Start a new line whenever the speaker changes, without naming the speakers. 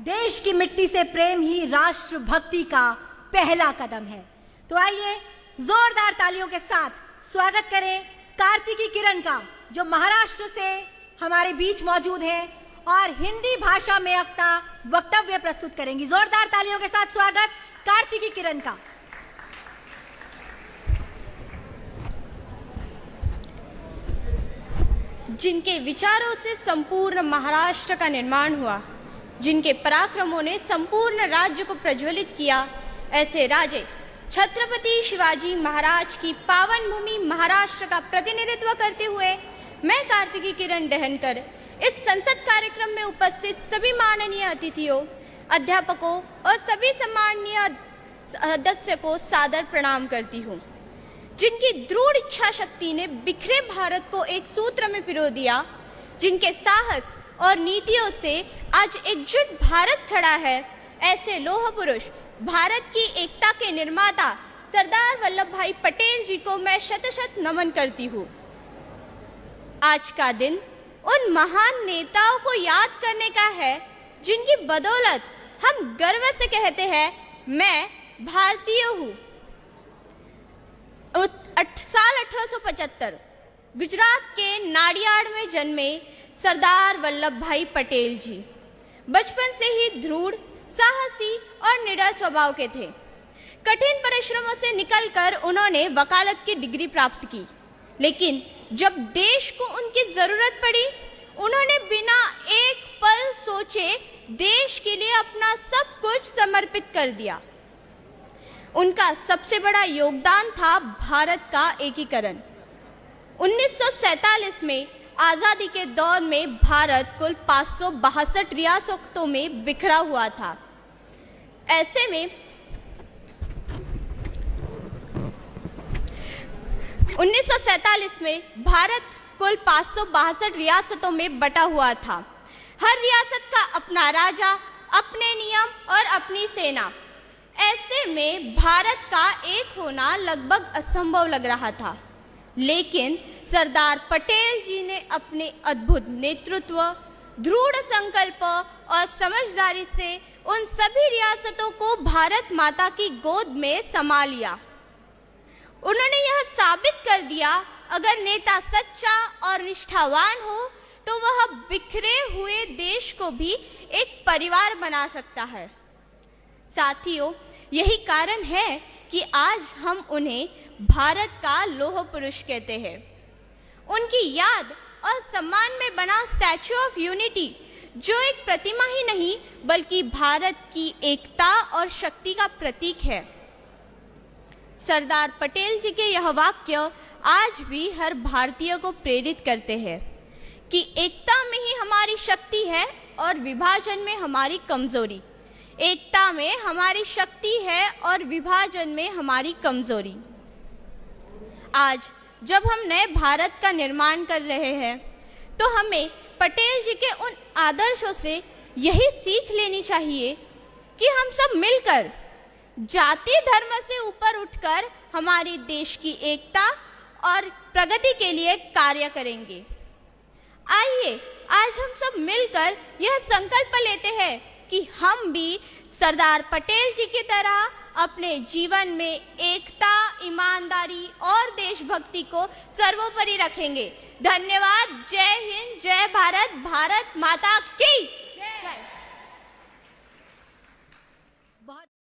देश की मिट्टी से प्रेम ही राष्ट्र भक्ति का पहला कदम है। तो आइए जोरदार तालियों के साथ स्वागत करें कार्तिकी किरण का, जो महाराष्ट्र से हमारे बीच मौजूद हैं और हिंदी भाषा में अपना वक्तव्य प्रस्तुत करेंगी। जोरदार तालियों के साथ स्वागत कार्तिकी किरण का।
जिनके विचारों से संपूर्ण महाराष्ट्र का निर्माण हुआ, जिनके पराक्रमों ने संपूर्ण राज्य को प्रज्वलित किया, ऐसे राजे छत्रपति शिवाजी महाराज की पावन भूमि महाराष्ट्र का प्रतिनिधित्व करते हुए मैं कार्तिकी किरण दहनकर इस संसद कार्यक्रम में उपस्थित सभी माननीय अतिथियों, अध्यापकों और सभी सम्माननीय सदस्य को सादर प्रणाम करती हूँ, जिनकी दृढ़ इच्छा शक्ति ने बिखरे भारत को एक सूत्र में पिरो दिया, जिनके साहस और नीतियों से आज एकजुट भारत खड़ा है। ऐसे लोह पुरुष, भारत की एकता के निर्माता सरदार वल्लभ भाई पटेल जी को मैं शत शत नमन करती हूँ। आज का दिन उन महान नेताओं को याद करने का है, जिनकी बदौलत हम गर्व से कहते हैं मैं भारतीय हूँ। साल 1875 गुजरात के नाडियाड में जन्मे सरदार वल्लभ भाई पटेल जी बचपन से ही दृढ़, साहसी और निडर स्वभाव के थे। कठिन परिश्रमों से निकलकर उन्होंने वकालत की डिग्री प्राप्त की, लेकिन जब देश को उनकी जरूरत पड़ी, उन्होंने बिना एक पल सोचे देश के लिए अपना सब कुछ समर्पित कर दिया। उनका सबसे बड़ा योगदान था भारत का एकीकरण। 1947 में आजादी के दौर में भारत कुल 562 रियासतों में बिखरा हुआ था। ऐसे में 1947 में भारत कुल 562 रियासतों में बटा हुआ था। हर रियासत का अपना राजा, अपने नियम और अपनी सेना। ऐसे में भारत का एक होना लगभग असंभव लग रहा था, लेकिन सरदार पटेल जी ने अपने अद्भुत नेतृत्व, दृढ़ संकल्प और समझदारी से उन सभी रियासतों को भारत माता की गोद में समा लिया। उन्होंने यह साबित कर दिया, अगर नेता सच्चा और निष्ठावान हो तो वह बिखरे हुए देश को भी एक परिवार बना सकता है। साथियों, यही कारण है कि आज हम उन्हें भारत का लौह पुरुष कहते हैं। उनकी याद और सम्मान में बना स्टैच्यू ऑफ यूनिटी, जो एक प्रतिमा ही नहीं बल्कि भारत की एकता और शक्ति का प्रतीक है। सरदार पटेल जी के यह वाक्य आज भी हर भारतीय को प्रेरित करते हैं कि एकता में ही हमारी शक्ति है और विभाजन में हमारी कमजोरी। एकता में हमारी शक्ति है और विभाजन में हमारी कमजोरी। आज जब हम नए भारत का निर्माण कर रहे हैं, तो हमें पटेल जी के उन आदर्शों से यही सीख लेनी चाहिए कि हम सब मिलकर जाति धर्म से ऊपर उठकर हमारे देश की एकता और प्रगति के लिए कार्य करेंगे। आइए आज हम सब मिलकर यह संकल्प लेते हैं कि हम भी सरदार पटेल जी की तरह अपने जीवन में एकता, ईमानदारी और देशभक्ति को सर्वोपरि रखेंगे। धन्यवाद। जय हिंद, जय भारत, भारत माता की।